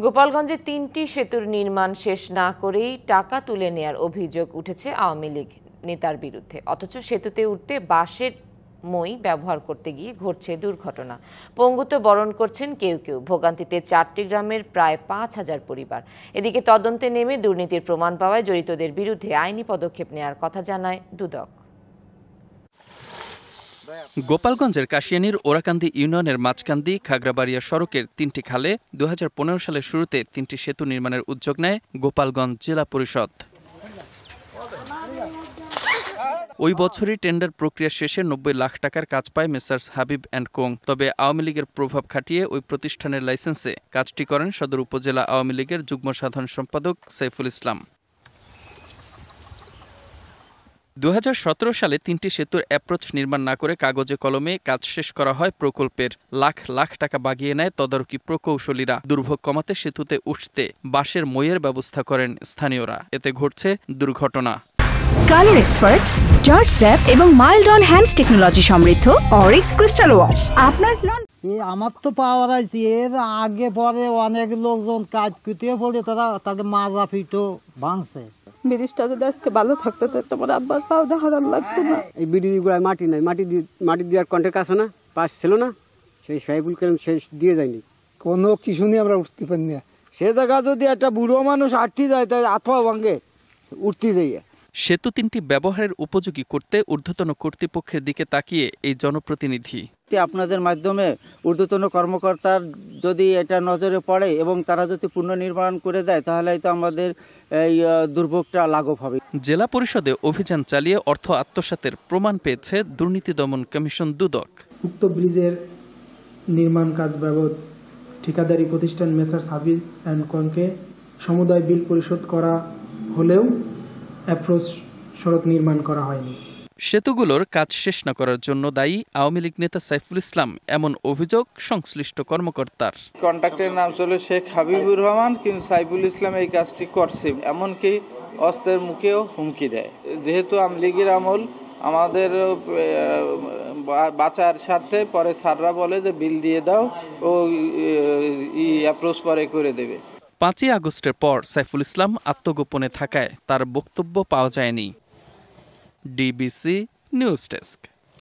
গোপালগঞ্জে ৩টি সেতুর নির্মাণ শেষ না করেই টাকা তুলে নেয়ার অভিযোগ উঠেছে আওয়ামী লীগ নেতার বিরুদ্ধে। অথচ সেতুতে উঠতে বাঁশের মই ব্যবহার করতে গিয়ে ঘটছে দুর্ঘটনা। পঙ্গুত্ব বরণ করছেন কেউ কেউ। ভোগান্তিতে 4টি গ্রামের প্রায় ৫,০০০ পরিবার। এদিকে তদন্তে নেমে দুর্নীতির প্রমাণ পাওয়ায় জড়িতদের বিরুদ্ধে আইনি পদক্ষেপ নেওয়ার কথা জানায় দুদক। গোপালগঞ্জের কাশিয়ানীর ওরাকান্দি ইউনিয়নের মাঝকান্দি খাগড়াবাড়িয়া সড়কের ৩টি খালে ২০১৫ সালের শুরুতে ৩টি সেতু নির্মাণের উদ্যোগ নেয় গোপালগঞ্জ জেলা পরিষদ। ওই বছরই টেন্ডার প্রক্রিয়া শেষে ৯০ লাখ টাকার কাজ পায় মেসার্স হাবিব অ্যান্ড কোং। তবে আওয়ামী লীগের প্রভাব খাটিয়ে ওই প্রতিষ্ঠানের লাইসেন্সে কাজটি করেন সদর উপজেলা আওয়ামী লীগের যুগ্ম সাধারণ সম্পাদক সাইফুল ইসলাম। ২০১৭ সালে ৩টি সেতুর অ্যাপ্রোচ নির্মাণ না করে কাগজে কলমে কাজ শেষ করা হয় প্রকল্পের। লাখ লাখ টাকা বাগিয়ে নেয় তদারকি প্রকৌশলীরা। দুর্ভোগ কমাতে সেতুতে উঠতে বাঁশের মইয়ের ব্যবস্থা করেন স্থানীয়রা। এতে ঘটছে দুর্ঘটনা। কালার এক্সপার্ট, জর্জ স্যাপ এবং মাইল্ড অন হ্যান্ডস টেকনোলজি সমৃদ্ধ অরিক্স ক্রিস্টাল ওয়াশ। আপনার আমার তো পাওয়ার আছে, এর আগে পরে অনেক লোকজন কাজ করতে বলে তাকে মাজা পিটো ভাঙছে। ব্রিজটা যদি আজকে ভালো থাকতো তো তোমার আব্বার পাওটা হারান লাগতো না। এই ব্রিজগুলোয় মাটি নাই, মাটি দেওয়ার কন্ট্রাক্ট আছে না, পাস ছিল না, সেই সাইবুল কালাম শেষ দিয়ে যায়নি। কোনো কিছু নিয়ে আমরা উঠতে পারি না। সে জায়গা যদি একটা বুড়ো মানুষ আটতে যায় তাই আত্মা ভাঙে উঠতে যাইয়া। সেতু ৩টি ব্যবহারের উপযোগী করতে ঊর্ধ্বতন কর্তৃপক্ষের দিকে তাকিয়ে এই জনপ্রতিনিধি। আপনাদের মাধ্যমে ঊর্ধ্বতন কর্মকর্তার যদি এটা নজরে পড়ে এবং তারা যদি পুনর্নির্মাণ করে দেয় তাহলে তো আমাদের এই দুর্ভোগটা লাঘব হবে। জেলা পরিষদে অভিযান চালিয়ে অর্থ আত্মসাতের প্রমাণ পেয়েছে দুর্নীতি দমন কমিশন দুদক। উক্ত ব্রিজের নির্মাণ কাজ বাবদ ঠিকাদারি প্রতিষ্ঠান মেসার্স হাবিব অ্যান্ড কোংকে সমুদায় বিল পরিশোধ করা হলেও অ্যাপ্রোচ সড়ক নির্মাণ করা হয়নি। সেতুগুলোর কাজ শেষ না করার জন্য দায়ী আওয়ামী লীগ নেতা সাইফুল ইসলাম, এমন অভিযোগ সংশ্লিষ্ট কর্মকর্তার। কন্ট্রাক্টরের নাম ছিল শেখ হাবিবুর রহমান, কিন্তু সাইফুল ইসলাম এই কাজটি করছে, এমনকি অস্ত্রের মুখেও হুমকি দেয়। যেহেতু আওয়ামী লীগের আমল, আমাদের বাঁচার স্বার্থে পরে স্যাররা বলে যে বিল দিয়ে দাও ও অ্যাপ্রোচ পরে করে দেবে। ৫ই আগস্টের পর সাইফুল ইসলাম আত্মগোপনে থাকায় তার বক্তব্য পাওয়া যায়নি। DBC news desk.